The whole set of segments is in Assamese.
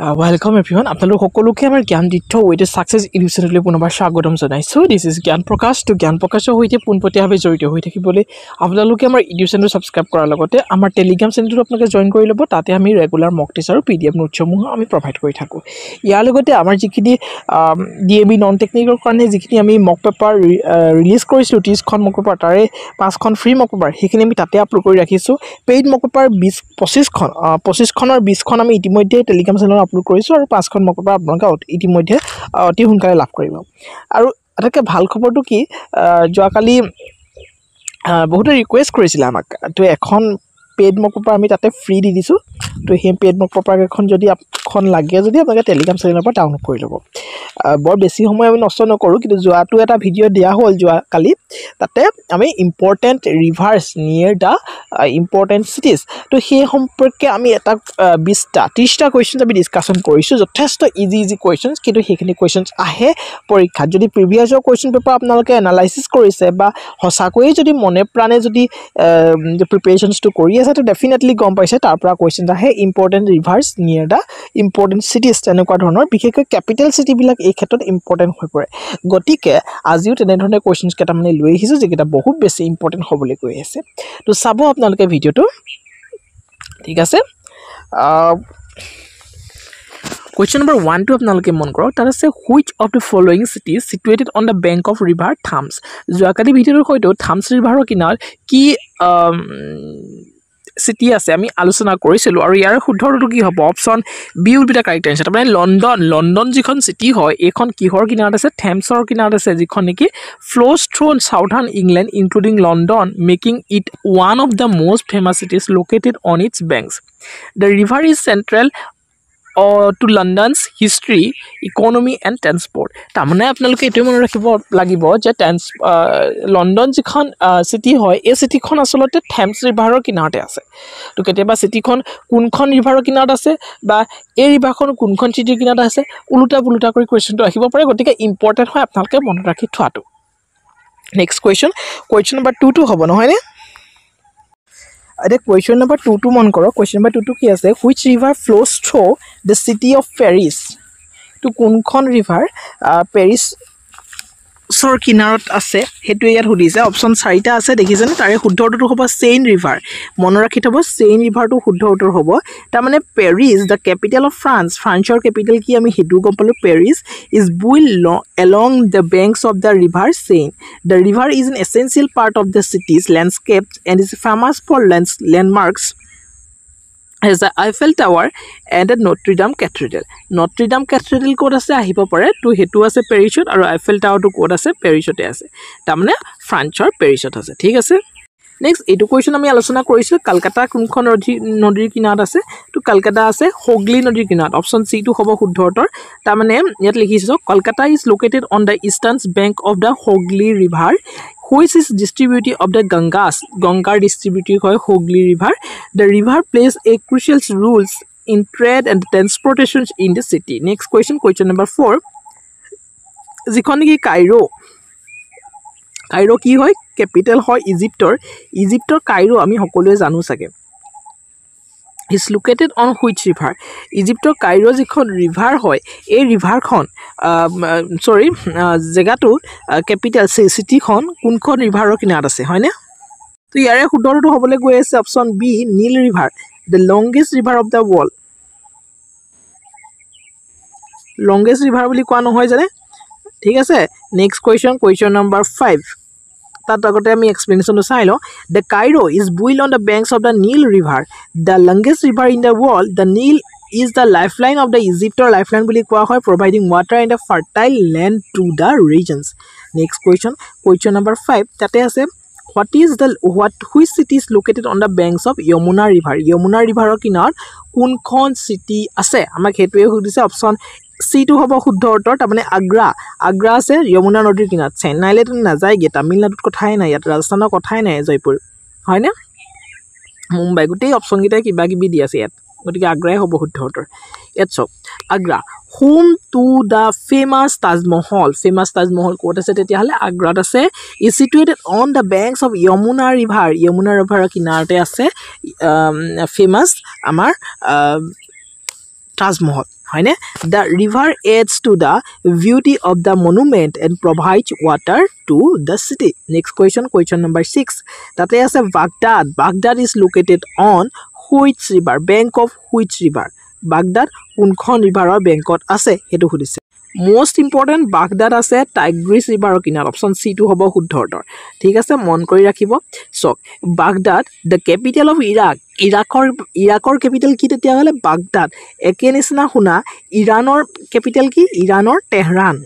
Welcome everyone. আপোনালোক সকলোকে আমাৰ জ্ঞান দিত্য ওয়েতে সাকসেস ইউটিউব চেনেললৈ পুনৰবাৰ স্বাগতম জনাইছো। দিস ইজ জ্ঞান প্ৰকাশ তো জ্ঞান প্ৰকাশৰ হৈতে পোনপটীয়াভাৱে জড়িত হৈ থাকিবলৈ আপোনালোকে আমাৰ ইউটিউব চেনেল সাবস্ক্ৰাইব কৰাৰ লগতে আমাৰ টেলিগ্ৰাম চেনেলটো আপোনালোকে জয়েন কৰি ল'ব। তাতে আমি ৰেগুলাৰ মক টেষ্ট আৰু পিডিএফ নোটসমূহ আমি প্ৰভাইড কৰি থাকো। ইয়াৰ লগতে আমাৰ যিখিনি ডিএবি নন টেকনিকৰ কাৰণে যিখিনি আমি মক পেপাৰ ৰিলিজ কৰিছো 30খন মক পেপাৰ তাৰে 5খন ফ্ৰী মক পেপাৰ সেইখিনি আমি তাতে আপলোড কৰি ৰাখিছো। পেইড মক পেপাৰ 25খনৰ 20খন আমি ইতিমধ্যে টেলিগ্ৰাম চেনেলত আপলোড কৰিছো আৰু 5খন মক পেপাৰ আপোনালোকে ইতিমধ্যে অতি সোনকালে লাভ কৰিব। আৰু এটাকে ভাল খবৰটো কি যোৱাকালি বহুতে ৰিকুৱেষ্ট কৰিছিল আমাক তো এখন পেইড মক পেপাৰ আমি তাতে ফ্ৰী দি দিছো। তো সেই পেইড মক পেপাৰ এখন যদি এখন লাগে যদি আপোনালোকে টেলিগ্ৰাম চেনেলৰ পৰা ডাউনলোড কৰি ল'ব। বৰ বেছি সময় আমি নষ্ট নকৰোঁ, কিন্তু যোৱাটো এটা ভিডিঅ' দিয়া হ'ল যোৱাকালি, তাতে আমি important reverse near the important cities তো সেই সম্পৰ্কে আমি এটা 30টা কুৱেশ্যনছ আমি ডিছকাশ্যন কৰিছোঁ। যথেষ্ট ইজি কুৱেশ্যনছ, কিন্তু সেইখিনি কুৱেশ্যনছ আহে পৰীক্ষাত। যদি প্ৰিভিয়াছৰ কুৱেশ্যন পেপাৰ আপোনালোকে এনালাইচিছ কৰিছে বা সঁচাকৈয়ে যদি মনে প্ৰাণে যদি প্ৰিপেৰেশ্যনছটো কৰি আছে তো ডেফিনেটলি গম পাইছে তাৰ পৰা কুৱেশ্যনছ আহে important reverse near the important cities তেনেকুৱা ধৰণৰ। বিশেষকৈ কেপিটেল চিটিবিলাক এই ক্ষেত্ৰত ইম্পৰ্টেণ্ট হৈ পৰে। গতিকে আজিও তেনেধৰণে কুৱেশ্যনছ কেইটামানে লৈ আহিছোঁ যিকেইটা বহুত বেছি ইম্পৰ্টেণ্ট হ'বলৈ গৈ আছে। তো চাব আপোনালোকে ভিডিঅ'টো, ঠিক আছে। কুৱেশ্যন নম্বৰ 1টো আপোনালোকে মন কৰক। তাত আছে which of the following cities situated on the bank of river Thums. যোৱাকালি ভিডিঅ'টোৰ সৈতে থামছ ৰিভাৰৰ কিনাৰত কি চিটি আছে আমি আলোচনা কৰিছিলোঁ, আৰু ইয়াৰ শুদ্ধটো কি হ'ব? Option b will be the correct answer. তাৰমানে লণ্ডন যিখন চিটি হয় এইখন কিহৰ কিনাৰত আছে? থেমছৰ কিনাৰত আছে, যিখন নেকি flows through southern England including London, making it one of the most famous cities located on its banks. The river is central to London's history, economy and transport. তাৰমানে আপোনালোকে এইটোৱে মনত ৰাখিব লাগিব যে লণ্ডন যিখন চিটি হয় এই চিটিখন আচলতে থেমছ ৰিভাৰৰ কিনাৰতে আছে। তো কেতিয়াবা চিটিখন কোনখন ৰিভাৰৰ কিনাৰত আছে বা এই ৰিভাৰখন কোনখন চিটিৰ কিনাৰত আছে ওলোটা পোলোটা কৰি কুৱেশ্যনটো আহিব পাৰে। গতিকে ইম্পৰ্টেণ্ট হয় আপোনালোকে মনত ৰাখি থোৱাটো। নেক্সট কুৱেশ্যন নম্বৰ 2টো হ'ব নহয়নে? এতিয়া কুৱেশ্যন নম্বৰ 2টো মন কৰক। কুৱেশ্যন নম্বৰ 2টো কি আছে? Which river flows through the city of Paris. তো কোনখন ৰিভাৰ পেৰিছৰ কিনাৰত আছে সেইটোৱে ইয়াত সুধিছে। অপশ্যন 4টা আছে দেখিছেনে? তাৰে শুদ্ধ উত্তৰটো হ'ব চেইন ৰিভাৰ। মনত ৰাখি থ'ব, চেইন ৰিভাৰটো শুদ্ধ উত্তৰ হ'ব। তাৰমানে পেৰিছ দ্য কেপিটেল অফ ফ্ৰান্সৰ কেপিটেল কি আমি সেইটো গম পালোঁ। Paris is built along the banks of the river Seine. The river is an essential part of the city's landscape and is famous for landmarks as the Eiffel Tower and the Notre Dame Cathedral. Notre Dame Cathedral ক'ত আছে আহিব পাৰে, তো সেইটো আছে পেৰিছত, আৰু আইফেল টাৱাৰটো ক'ত আছে? পেৰিছতে আছে। তাৰমানে ফ্ৰান্সৰ পেৰিছত আছে, ঠিক আছে। নেক্সট এইটো কুৱেশ্যন আমি আলোচনা কৰিছিলোঁ। কলকাতা কোনখন নদীৰ কিনাৰত আছে? তো কলকাতা আছে হুগলী নদীৰ কিনাৰত। অপশ্যন চিটো হ'ব শুদ্ধ উত্তৰ। তাৰমানে ইয়াত লিখিছোঁ Kolkata is located on the eastern bank of the Hooghly river which is distributed of the Gangar distributed হয় Hooghly river. The river plays a crucial role in trade and transportation in the city. Next question number 4, যিখন নেকি কাইৰো কি হয়? কেপিটেল হয় ইজিপ্তৰ কাইৰো আমি সকলোৱে জানো চাগে। is located on which river? ইজিপ্তৰ কাইৰো যিখন ৰিভাৰ হয় এই ৰিভাৰখন জেগাটো কেপিটেল চিটিখন কোনখন ৰিভাৰৰ কিনাৰত আছে হয়নে? তো ইয়াৰে শুদ্ধটো হ'বলৈ গৈ আছে option B Nile river, the longest river of the world. Longest river বুলি কোৱা নহয় জানে, ঠিক আছে। Next question number 5। তাত আগতে আমি এক্সপ্লেনেশ্যনটো চাই লওঁ। The Cairo is built on the banks of the Nile river, the longest river in the world. The Nile is the lifeline of the ইজিপ্টৰ লাইফলাইন বুলি কোৱা হয়, providing water and the fertile land to the reasons. Next question number 5 তাতে আছে which city is located on the banks of Yamuna river? Yamuna ৰিভাৰৰ কিনাৰত কোনখন চিটি আছে আমাক সেইটোৱে সুধিছে। অপশ্যন চিটো হ'ব শুদ্ধ উত্তৰ। তাৰমানে আগ্ৰা আছে যমুনা নদীৰ কিনাৰত। চেন্নাইলৈতো নাযায়গৈ, তামিলনাডুত কথাই নাই, ইয়াত ৰাজস্থানৰ কথাই নাই, জয়পুৰ হয়নে, মুম্বাই, গোটেই অপশ্যনকেইটাই কিবা কিবি দি আছে ইয়াত। গতিকে আগ্ৰাই হ'ব শুদ্ধ উত্তৰ। ইয়াত চাওক Agra home to the famous Taj Mahal ক'ত আছে তেতিয়াহ'লে? আগ্ৰাত আছে। Is situated on the banks of Yamuna ৰিভাৰৰ কিনাৰতে আছে ফেমাছ আমাৰ তাজমহল হয়নে the river adds to the beauty of the monument and provides water to the city next question number 6 তাতে আছে Baghdad is located on which river bank of which river Baghdad কোনখন ৰিভাৰৰ বেংকত আছে হেতু সুধিছে most important Baghdad আছে Tigris ৰিভাৰৰ কিনাৰত অপচন সি টু হ'ব শুদ্ধ উত্তৰ ঠিক আছে মন কৰি ৰাখিব সক Baghdad the capital of ইৰাকৰ ক্যাপিটেল কি তেতিয়া হলে Baghdad একে নিচিনা শুনা ইৰানৰ ক্যাপিটেল কি ইৰানৰ তেহৰান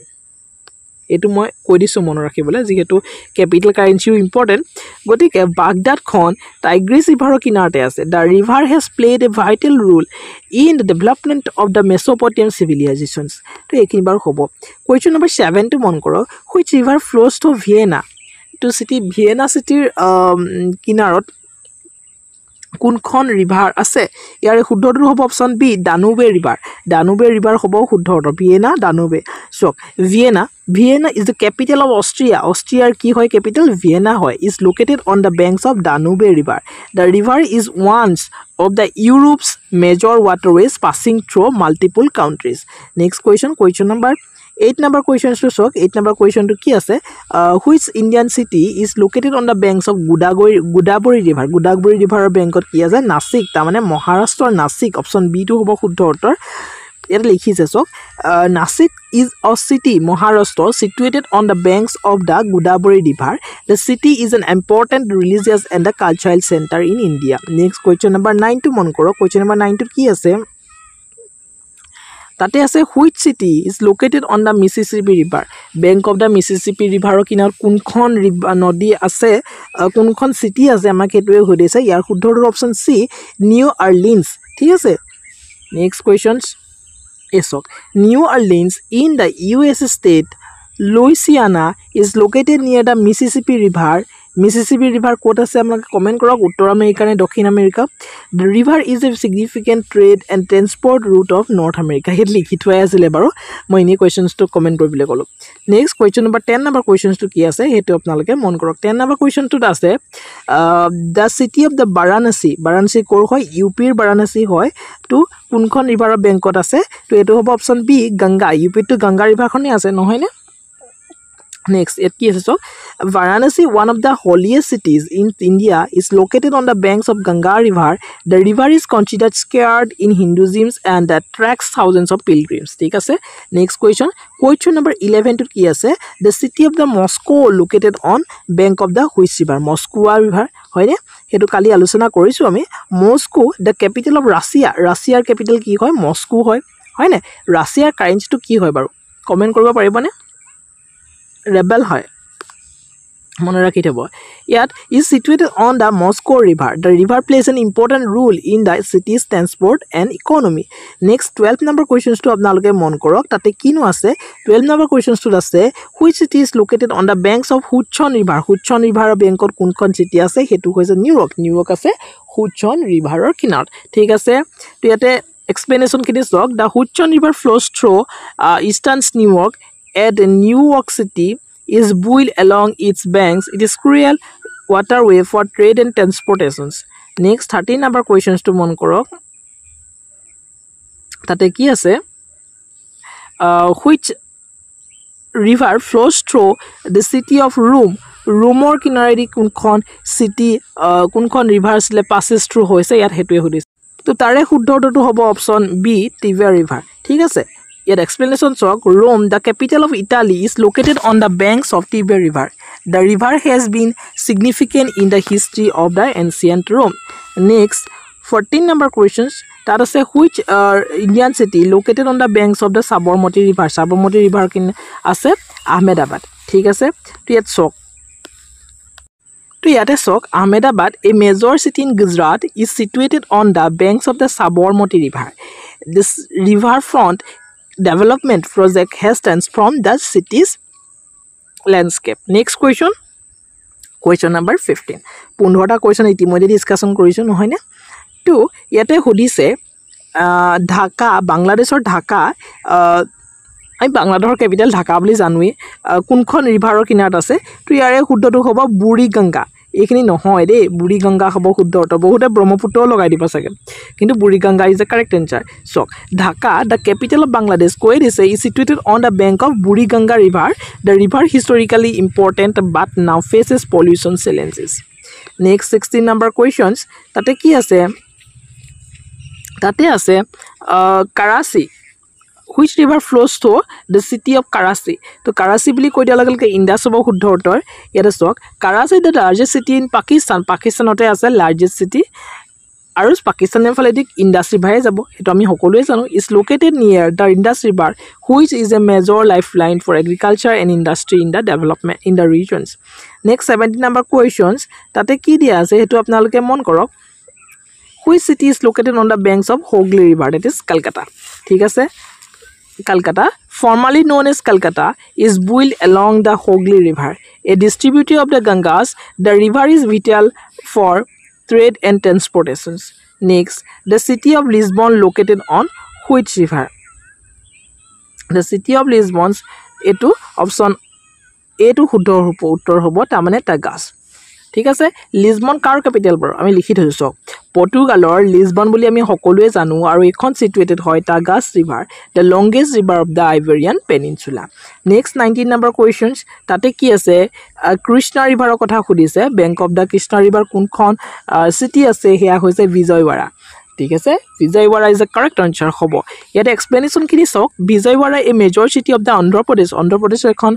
এটু মই কৈ দিছো মন ৰাখিবলে যেহেতু ক্যাপিটেল কাৰেন্সিও ইম্পৰ্টেন্ট গতিকে Baghdad খন Tigris ৰিভাৰৰ কিনাৰতে আছে the river has played a vital role in the development of the Mesopotamian civilizations তো একিবাৰ হ'ব question number 7 টু মন কৰক which river flows to Vienna to city Vienna cityৰ কিনাৰত কোনখন ৰিভাৰ আছে ইয়াৰ শুদ্ধটো হ'ব অপচন বি Danube river হ'ব শুদ্ধ উত্তৰ Danube so Vienna is the capital of Austria কি হয় capital Vienna হয় is located on the banks of Danube river the river is one of the Europe's major waterways passing through multiple countries next question number 8 number questions to sok 8 number question to ki ase which Indian city is located on the banks of Godavari river bankot ki ase Nasik ta mane Maharashtra Nasik option B to hobo শুদ্ধ উত্তৰ এটা লিখিছে sok Nasik is a city Maharashtra situated on the banks of the Godavari river the city is an important religious and the cultural center in India next question number 9 to mon koro question number 9 to ki ase তাতে আছে which city is located on the Mississippi river bank of the Mississippi river কিনাৰ কোনখন নদী আছে কোনখন সিটি আছে আমাক এটোৱে হদিছে ইয়াৰ শুদ্ধৰ অপচন সি New Orleans ঠিক আছে next questions asks New Orleans in the US state Louisiana is located near the Mississippi river কোট আছে আপোনালোকে কমেন্ট কৰক উত্তৰ আমেৰিকা নে দক্ষিণ America the river is a significant trade and transport route of North America হেত লিখি থোৱা আছিল বাৰু মই ইনি কোৱেশ্চনস তো কমেন্ট কৰিবলে কলো next question number 10 number questions তো কি আছে হেতু আপোনালোকে মন কৰক 10 নম্বৰ কোৱেশ্চন তো আছে the city of the Varanasi কৰ হয় ইউপিৰ Varanasi হয় তো কোনখন ৰিভাৰৰ বেংকত আছে তো এটো হ'ব অপচন বি গংগা ইউপি তো গংগা ৰিভাৰখনে আছে নহয় নে Next, Varanasi, one of the holiest cities in India, is located on the banks of Ganga River. The river is considered sacred in Hinduism and attracts thousands of pilgrims. Next question number 11 to the city of the Moscow located on bank of the which river? Moscow river. Hoine hetu kali alochona korisu ami Moscow, the capital of Russia. Russia's capital ki hoy Moscow hoy. Hoine Russia's currency to ki hoy baru. Comment koriba paribone? Rebel hoy mone rakhi thebo yet is situated on the Moscow river the river plays an important role in the city's transport and economy next 12 number questions to apnaloke mon korok tate kinu ase 12 number questions to ase which city is located on the banks of Hudson river bankor kunkhon city ase hetu hoise New York ase Hudson river or kinar thik ase to yate explanation kini sok the Hudson river flows through eastern New York at New York City is built along its banks. It is crucial waterway for trade and transportations. Next 13 number questions to mon korok. Tate ki ase which river flows through the city of Rome? Romor kinaredi kunkhon city kunkhon rivers le passes through hoise yat hetuwe hudis. To tare শুদ্ধটো হ'ব option B Tiber river. ঠিক আছে Your explanation talk Rome, the capital of Italy, is located on the banks of Tiber River. The river has been significant in the history of the ancient Rome. Next, 14 number questions. That is which Indian city located on the banks of the Sabarmati River? Sabarmati River kin ase Ahmedabad. ठीक আছে तो yet sok. To yate sok Ahmedabad, a major city in Gujarat, is situated on the banks of the Sabarmati River. This riverfront development project has transformed the city's landscape. Next question number 15 15টা question ইতিমধ্যে ডিসকাশন কৰিছো নহয় নে তো ইয়াতে হদিছে ঢাকা বাংলাদেশৰ ঢাকা আমি বাংলাদেশৰ ক্যাপিটেল ঢাকা বুলি জানুই কোনখন ৰিভাৰৰ কিনাৰত আছে তো ইয়াৰে শুদ্ধটো হ'ব বুঢ়ীগঙ্গা এইখিনি নহয় দেই বুঢ়ীগঙ্গা হ'ব শুদ্ধ উত্তৰ বহুতে ব্ৰহ্মপুত্ৰ লগাই দিব চাগে কিন্তু Buriganga is the correct answer চক Dhaka the capital of Bangladesh কৈ দিছে is situated on the bank of Buriganga river the river historically important but now faces pollution challenges next 16 number questions তাতে কি আছে তাতে আছে Karachi which river flows to the city of Karachi to Karachi বুলি কৈ দিয়া লগে ইন্দাস হ'ব শুদ্ধ উত্তৰ ইয়াতে চক Karachi the largest city in Pakistan আছে largest city আৰু পাকিস্তানৰ ফালে দিক ইন্দাস ৰিভাৰে যাব এটো আমি সকলোৱে জানো is located near the Indus River which is a major lifeline for agriculture and industry in the development in the regions next 17 number questions তাতে কি দিয়া আছে হেতু আপোনালোকে মন কৰক which city is located on the banks of Hooghly River that is Calcutta ঠিক আছে Calcutta formerly known as Calcutta is built along the Hooghly River a distributor of the Ganges the river is vital for trade and transportation next the city of Lisbon located on which river the city of Lisbon etu option A to শুদ্ধ উত্তৰ হ'ব তা মানে Tagas ঠিক আছে লিসবন কাৰ ক্যাপিটেল বৰ আমি লিখি থৈছো পৰ্তুগালৰ লিসবন বুলি আমি সকলোৱে জানো আৰু এখন সিটুৱেটেড হয় Tagas river the longest river of the Iberian Peninsula next 19 number questions তাতে কি আছে কৃষ্ণা ৰিভাৰৰ কথা খুদিছে bank of the Krishna river কোনখন সিটি আছে হেয়া হৈছে বিজয়ৱাড়া ঠিক আছে Vijayawada is the correct answer হ'ব ইয়াতে এক্সপ্লেনেশন খিনি চাওক Vijayawada a major city of the Andhra প্ৰদেশৰ এখন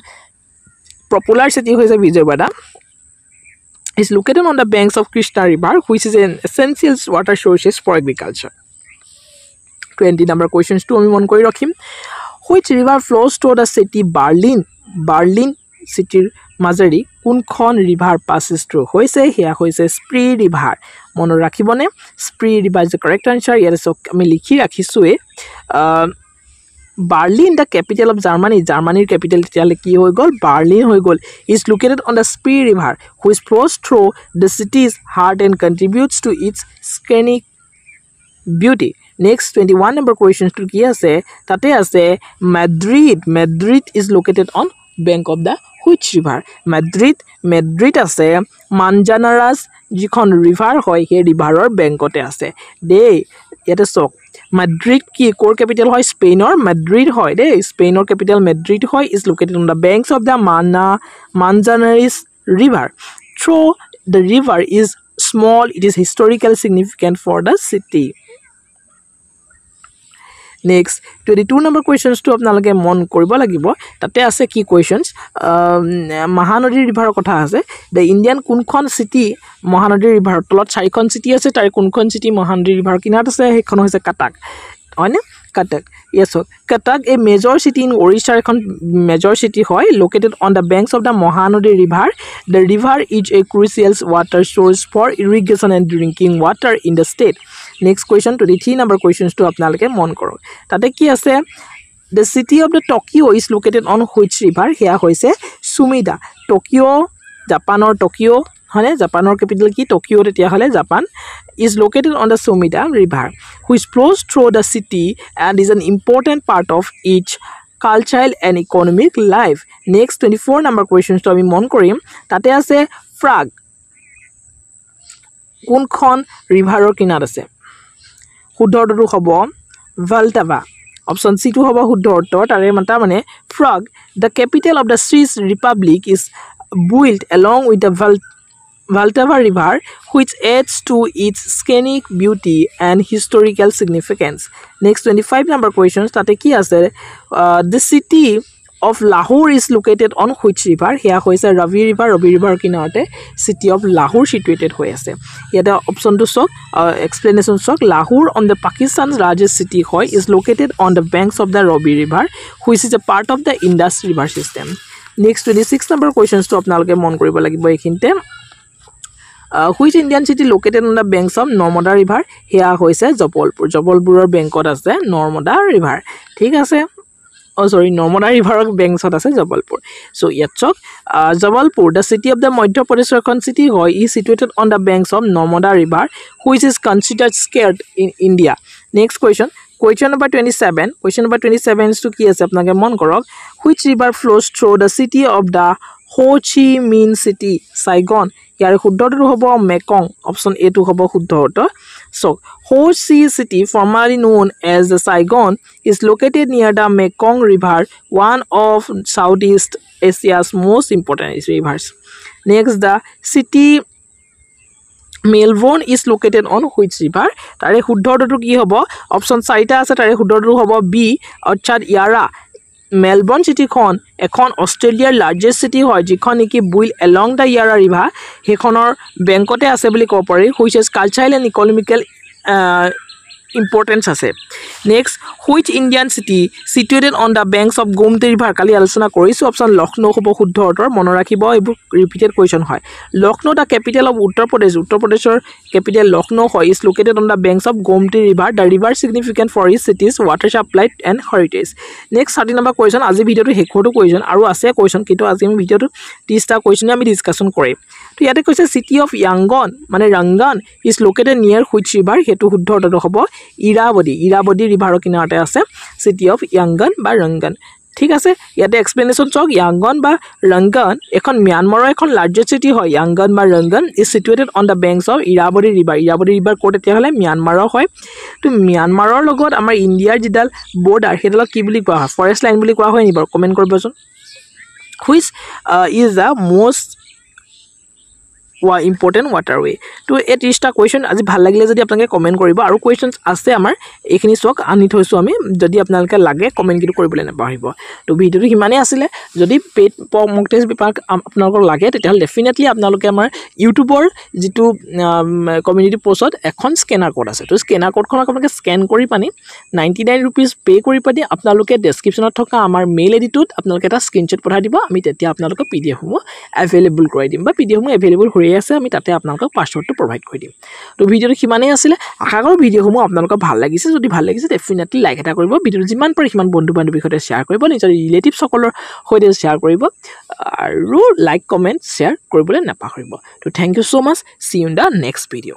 পপুলাৰ সিটি হৈছে Vijayawada is located on the banks of Krishna River, which is an essential water sources for agriculture. 20 number questions to আমি মন কৰি ৰাখিম which river flows to the city Berlin city মাজেৰি কোনখন river passes through হৈছে হেয়া হৈছে Spree river মন ৰাখিবনে Spree river is the correct answer ইয়াৰ সক আমি লিখি ৰাখিছোৱে Berlin the capital of Germany capital তেতিয়ালে কি হৈ গল Berlin হৈ গল is located on the Spree river which flows through the city's heart and contributes to its scenic beauty next 21 number questions to কি আছে তাতে আছে Madrid is located on bank of the which river Madrid আছে Manzanares যিখন river হয় হে riverৰ বেংকতে আছে দেই ইয়াতে চক Madrid কি core capital হয় Spainor Madrid হয় দেই Spainor capital Madrid হয় is located on the banks of the Manzanares river through the river is small it is historically significant for the city next 22 number questions to আপোনালোকে মন কৰিব লাগিব তাতে আছে কি questions মহানদী ৰিভাৰৰ কথা আছে the Indian কোনখন সিটি মহানদী ৰিভাৰৰ তলত চাৰিখন সিটি আছে তাৰ কোনখন সিটি মহানদী ৰিভাৰৰ কিনাৰত আছে হেখন হৈছে Cuttack হয়নে Cuttack yes Cuttack a major city in Orissa এখন major city হয় located on the banks of the Mahanadi river the river is a crucial water source for irrigation and drinking water in the state next question 23 number questions to আপোনালোকে মন কৰক তাতে কি আছে the city of the Tokyo is located on which river হেয়া হৈছে Sumida Tokyo Japanor Tokyo হনে জাপানৰ ক্যাপিটেল কি টোকিও তেতিয়া হলে Japan is located on the Sumida river which flows through the city and is an important part of its cultural and economic life next 24 number questions to আমি মন কৰিম তাতে আছে Prague কোনখন ৰিভাৰৰ কিনাৰত আছে শুদ্ধ উত্তৰটো হ'ব Vltava option C to হ'ব শুদ্ধ উত্তৰ তাৰে মানে Prague the capital of the Czech Republic is built along with the Vltava river which adds to its scenic beauty and historical significance next 25 number questions tate ki ase the city of Lahore is located on which river here hoise Ravi river kinarte city of Lahore situated hoy ase yada option to sok explanation sok Lahore on the Pakistan's largest city hoy is located on the banks of the Ravi river which is a part of the Indus river system next 26 number questions to apnaloke mon koribo lagibo ekhinte which Indian city located on the banks of Narmada river here hoise Jabalpuror bankot ase Narmada river thik ase oh sorry Narmada river banks ot ase Jabalpur so yachok Jabalpur the city of the Madhya Pradesh city hoy is situated on the banks of Narmada river which is considered sacred in India next question number 27 is to ki ase apnage mon korok which river flows through the city of the Ho Chi Minh City, Saigon. ইয়াৰ শুদ্ধটো হ'ব মেকং অপচন এ টো হ'ব শুদ্ধ উত্তৰ so Ho Chi City formerly known as the Saigon is located near the Mekong River one of Southeast Asia's most important rivers next the city Melbourne is located on which river তাৰে শুদ্ধটো কি হ'ব অপচন 4টা আছে তাৰে শুদ্ধটো হ'ব বি অৰ্থাৎ ইয়াৰা Melbourne city খন এখন অস্ট্ৰেলিয়াৰ লাৰ্জেষ্ট সিটি হয় যিখন কি built along the Yarra river হেখনৰ বেংকতে আছে বুলি ক'ব পাৰি which is cultural and economical importance আছে next which Indian city situated on the banks of Gomti river কালি আলোচনা কৰিছো অপচন লখনৌ হ'ব শুদ্ধ উত্তৰ মন ৰাখিব এইবোৰ ৰিপিটেড কোৱেশ্চন হয় Lucknow the capital of Uttar Pradeshৰ capital Lucknow হয় is located on the banks of Gomti river the river significant for its cities water supply and heritage next 30 number question আজি ভিডিওটো হেকৰটো কোৱেশ্চন আৰু আছে কোৱেশ্চন কিন্তু আজি আমি ভিডিওটো 30টা কোৱেশ্চন আমি ডিসকাশন কৰিম তো ইয়াতে কৈছে city of Yangon মানে Rangan is located near which river হেতু শুদ্ধ উত্তৰটো হ'ব ইৰাবদী ৰিভাৰৰ কিনাৰতে আছে city of Yangon বা Rangan ঠিক আছে ইয়াতে এক্সপ্লেনেশন চক Yangon বা Rangan এখন মিয়ানমাৰৰ এখন লাৰ্জেষ্ট সিটি হয় Yangon বা Rangan is situated on the banks of Irrawaddy river কোট এতিয়া হলে মিয়ানমাৰৰ হয় তো মিয়ানমাৰৰ লগত আমাৰ ইণ্ডিয়াৰ জিডাল বৰ্ডাৰ হেডালক কি বুলি কোৱা হয় ফৰেষ্ট লাইন বুলি কোৱা হয় নিবৰ কমেন্ট কৰিবচোন which is the most important waterway তো এই 30টা কোৱেশ্চন আজি ভাল লাগিলে যদি আপোনালোকে কমেন্ট কৰিব আৰু কোৱেশ্চনছ আছে আমাৰ এইখিনি চক আনি থৈছো আমি যদি আপোনালোকে লাগে কমেন্ট কিটো কৰিবলৈ নাপাহৰিব তো ভিডিওটো হিমানে আছিল যদি পেড মক টেষ্ট পেপাৰ আপোনালোকৰ লাগে তেতিয়াহলে ডেফিনেটলি আপোনালোকে আমাৰ ইউটিউবৰ যেটো কমিউনিটি পোষ্টত এখন স্ক্যানাৰ কোড আছে তো স্ক্যানাৰ কোডখন আপোনালোকে স্ক্যান কৰি পানি 99 रुपीस পে কৰি পানি আপোনালোকে ডেসক্ৰিপচনত থকা আমাৰ মেইল আইডিটোত আপোনালোকে এটা স্ক্ৰিনশ্বট পঠাই দিব আমি তেতিয়া আপোনালোকক পিডিএফ সমূহ अवेलेबल কৰাই দিম বা পিডিএফ সমূহ अवेलेबल হৈ আছে আমি তাতে আপোনালোকক পাসওয়াৰ্ডটো প্ৰভাইড কৰি দিম তো ভিডিওটো কিমানেই আছিল আশা কৰো ভিডিও সমূহ আপোনালোকক ভাল লাগিছে যদি ভাল লাগিছে ডেফিনেটলি লাইক এটা কৰিব ভিডিওটো যিমান পাৰে সিমান বন্ধু বান্ধৱীৰ সৈতে শেয়াৰ কৰিব নিজৰ ৰিলেটিভ সকলৰ সৈতে শেয়াৰ কৰিব আৰু লাইক কমেন্ট শেয়াৰ কৰিবলৈ নাপাহৰিব তো thank you so much see you in the next video